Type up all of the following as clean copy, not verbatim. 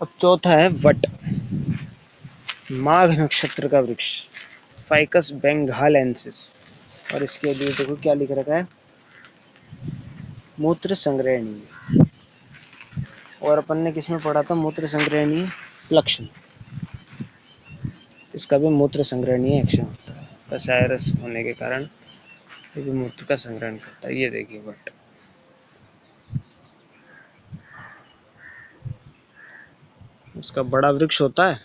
अब चौथा है वट, माघ नक्षत्र का वृक्ष, फाइकस बेंगालेंसिस। और इसके लिए देखो क्या लिख रखा है, मूत्र संग्रहणीय। और अपन ने किसमें पढ़ा था मूत्र संग्रहणीय, लक्षण। इसका भी मूत्र संग्रहणीय एक्शन होता है, कषाय रस होने के कारण ये भी मूत्र का संग्रहण करता है। ये देखिए वट, उसका बड़ा वृक्ष होता है,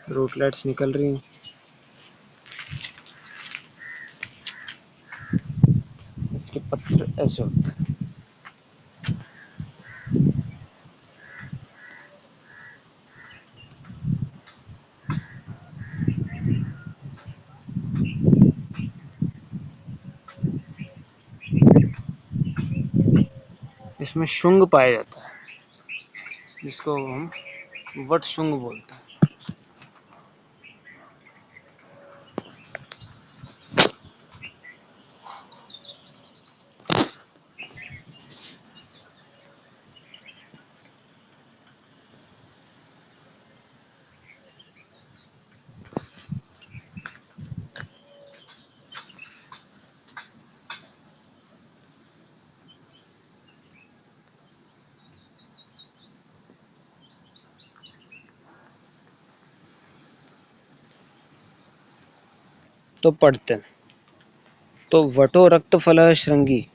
रूटलेट्स निकल रही हैं। इसके पत्र ऐसे होते हैं। इसमें शुंग पाया जाता है, जिसको हम वट शुंग बोलते हैं। तो पढ़ते हैं। तो वटो रक्त फल श्रृंगी,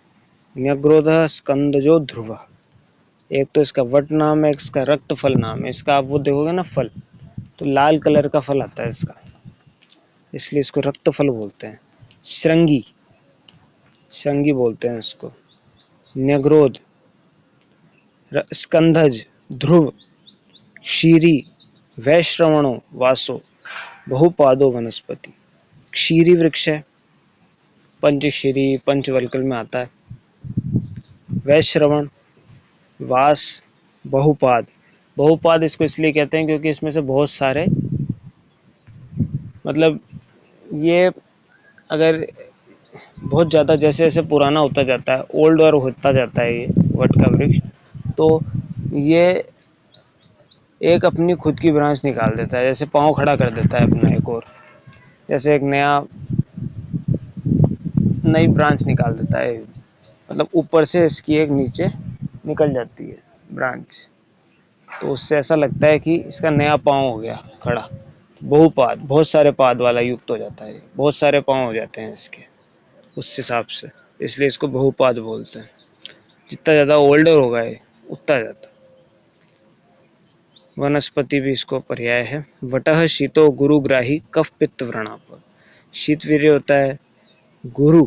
न्यग्रोध स्कंदजो ध्रुव। एक तो इसका वट नाम है, इसका रक्त फल नाम है। इसका आप वो देखोगे ना फल, तो लाल कलर का फल आता है इसका, इसलिए इसको रक्त फल बोलते हैं। श्रृंगी, श्रृंगी बोलते हैं इसको। न्यग्रोध, स्कंधज, ध्रुव, क्षीरी, वैश्रवणो वासो, बहुपादो वनस्पति। क्षीरी वृक्ष है, पंचशीरी पंचवल्कल में आता है। वैश्रवण, वास, बहुपाद। बहुपाद इसको इसलिए कहते हैं क्योंकि इसमें से बहुत सारे, मतलब ये अगर बहुत ज़्यादा जैसे जैसे पुराना होता जाता है, ओल्ड और होता जाता है ये वट का वृक्ष, तो ये एक अपनी खुद की ब्रांच निकाल देता है, जैसे पाँव खड़ा कर देता है अपना एक और, जैसे एक नई ब्रांच निकाल देता है। मतलब ऊपर से इसकी एक नीचे निकल जाती है ब्रांच, तो उससे ऐसा लगता है कि इसका नया पाँव हो गया खड़ा। बहुपाद, बहुत सारे पाद वाला युक्त हो जाता है, बहुत सारे पाँव हो जाते हैं इसके उस हिसाब से, इसलिए इसको बहुपाद बोलते हैं। जितना ज़्यादा ओल्डर होगा ये उतना ज़्यादा। वनस्पति भी इसको पर्याय है। वटः शीतो गुरुग्राही कफ पित्त व्रणाप। शीतवीर्य होता है, गुरु,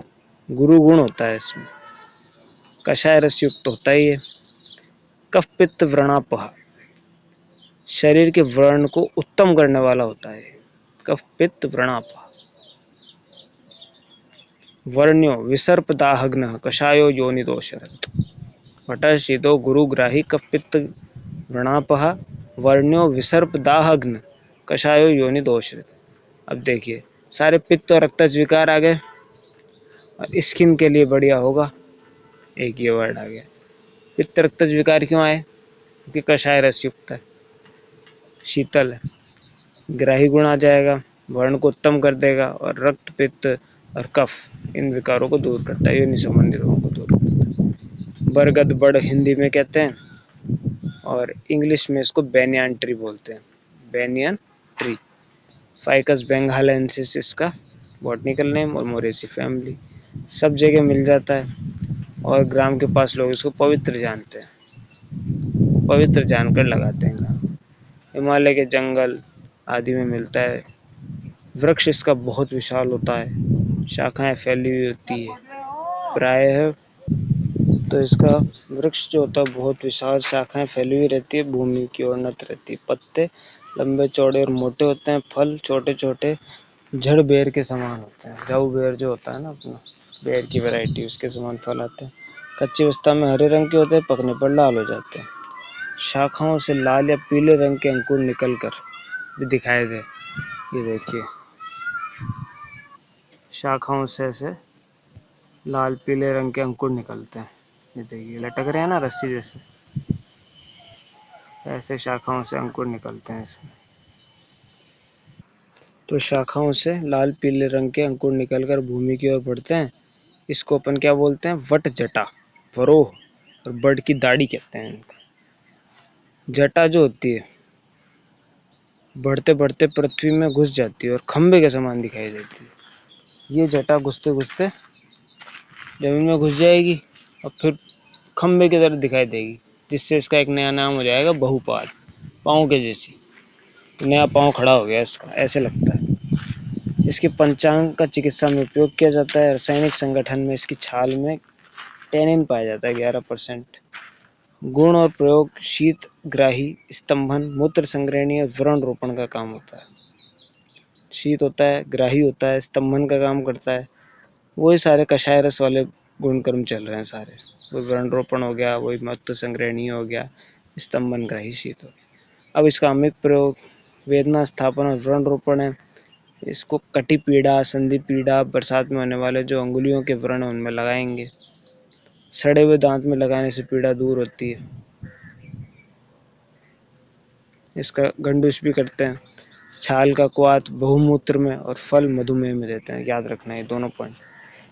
गुरु गुण होता है इसमें, कषाय रस युक्त होता है ये। कफ पित्त व्रणापह, शरीर के व्रण को उत्तम करने वाला होता है। कफ पित्त व्रणापह। वर्ण्यो विसर्प दाहग्न कषायो योनिदोषरत। वटः शीतो गुरुग्राही कफ पित्त व्रणापह, वर्ण्यो विसर्प दाहग्न कषायो योनिदोषरत। अब देखिए सारे पित्त और रक्तज विकार आ गए, और स्किन के लिए बढ़िया होगा, एक ये वर्ड आ गया। पित्त रक्तज विकार क्यों आए, क्योंकि कषाय रस युक्त है, शीतल है। ग्राही गुण आ जाएगा, वर्ण को उत्तम कर देगा, और रक्त पित्त और कफ इन विकारों को दूर करता है, योनि संबंधी रोगों को दूर करता है। बरगद बड़ हिंदी में कहते हैं, और इंग्लिश में इसको बेनियन ट्री बोलते हैं, बेनियन ट्री। फाइकस बेंगालेंसिस इसका बॉटनिकल नेम, और मोरेसी फैमिली। सब जगह मिल जाता है, और ग्राम के पास लोग इसको पवित्र जानते हैं, पवित्र जानकर लगाते हैं। हिमालय के जंगल आदि में मिलता है। वृक्ष इसका बहुत विशाल होता है, शाखाएं फैली हुई होती है प्रायः। तो इसका वृक्ष जो होता है बहुत विशाल, शाखाएं फैली हुई रहती है, भूमि की ओर नत रहती है। पत्ते लंबे चौड़े और मोटे होते हैं। फल छोटे छोटे जड़ बेर के समान होते हैं। जाऊ बेर जो होता है ना अपना, बेर की वैरायटी, उसके समान फल आते हैं। कच्ची अवस्था में हरे रंग के होते हैं, पकने पर लाल हो जाते हैं। शाखाओं से लाल या पीले रंग के अंकुर निकलकर भी दिखाई दे। ये देखिए शाखाओं से ऐसे लाल पीले रंग के अंकुर निकलते हैं। ये देखिए लटक रहे हैं ना रस्सी जैसे, ऐसे शाखाओं से अंकुर निकलते हैं इसमें। तो शाखाओं से लाल पीले रंग के अंकुर निकलकर भूमि की ओर बढ़ते हैं। इसको अपन क्या बोलते हैं? वट जटा, वरोह और बर्ड की दाढ़ी कहते हैं इनको। जटा जो होती है बढ़ते बढ़ते पृथ्वी में घुस जाती है और खंबे के समान दिखाई देती है। ये जटा घुसते घुसते जमीन में घुस जाएगी और फिर खंबे की तरह दिखाई देगी, जिससे इसका एक नया नाम हो जाएगा बहुपाद, पाँव के जैसी। नया पाँव खड़ा हो गया इसका, ऐसे लगता है। इसके पंचांग का चिकित्सा में उपयोग किया जाता है। रासायनिक संगठन में इसकी छाल में टेनिन पाया जाता है 11%। गुण और प्रयोग: शीत ग्राही, स्तंभन, मूत्र संग्रहणीय, व्रण रोपण का काम होता है। शीत होता है, ग्राही होता है, स्तंभन का काम करता है। वही सारे कषाय रस वाले गुणकर्म चल रहे हैं सारे। वही व्रण रोपण हो गया, वही मूत्र संग्रहणीय हो गया, स्तंभन ग्राही शीत हो गया। अब इसका अमिक प्रयोग वेदना स्थापन और व्रण रोपण है। इसको कटी पीड़ा, संधि पीड़ा, बरसात में होने वाले जो अंगुलियों के व्रण उनमें लगाएंगे। सड़े हुए दांत में लगाने से पीड़ा दूर होती है। इसका गंडूस भी करते हैं। छाल का क्वाथ बहुमूत्र में और फल मधुमेह में देते हैं। याद रखना ये दोनों पॉइंट।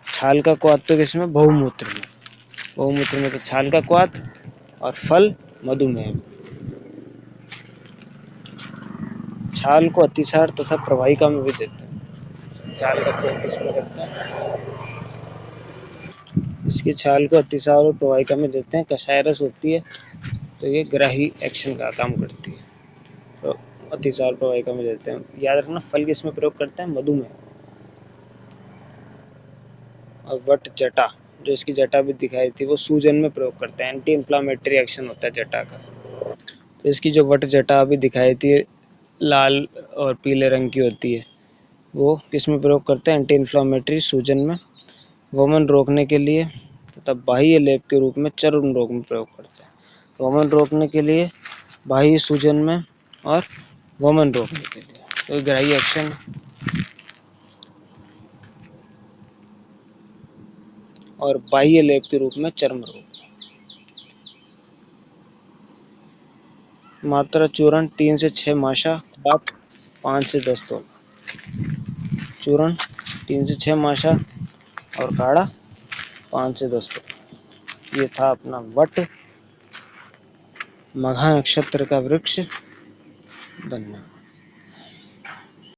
छाल का क्वाथ तो किसमें? बहुमूत्र में। बहुमूत्र में तो छाल का क्वाथ और फल मधुमेह में। छाल को अतिसार तथा प्रवाहिका में भी देते हैं। छाल का प्रयोग किसमें करते हैं? इसकी छाल को अतिसार और प्रवाहिका में देते हैं। कषाय रस होती है तो ये ग्राही एक्शन का काम करती है, तो अतिसार प्रवाहिका में देते हैं। याद रखना फल किसमें प्रयोग करते हैं? मधुमेह। और वट जटा, जो इसकी जटा भी दिखाई थी, वो सूजन में प्रयोग करते हैं। एंटी इंफ्लामेटरी एक्शन होता है जटा का। तो इसकी जो वट जटा अभी दिखाई थी लाल और पीले रंग की होती है, वो किसमें प्रयोग करते हैं? एंटी इंफ्लामेटरी, सूजन में, वमन रोकने के लिए तथा बाह्य लेप के रूप में चर्म रोग में प्रयोग करते हैं। वमन रोकने के लिए, बाह्य सूजन में और वमन रोकने के लिए। तो ग्राही एक्शन और बाह्य लेप के रूप में चर्म रोग। मात्रा: चूर्ण 3 से 6 माशा, 5 से 10 तोला। चूर्ण 3 से 6 माशा और काढ़ा 5 से 10 तोला। ये था अपना वट, मघा नक्षत्र का वृक्ष। धन्यवाद।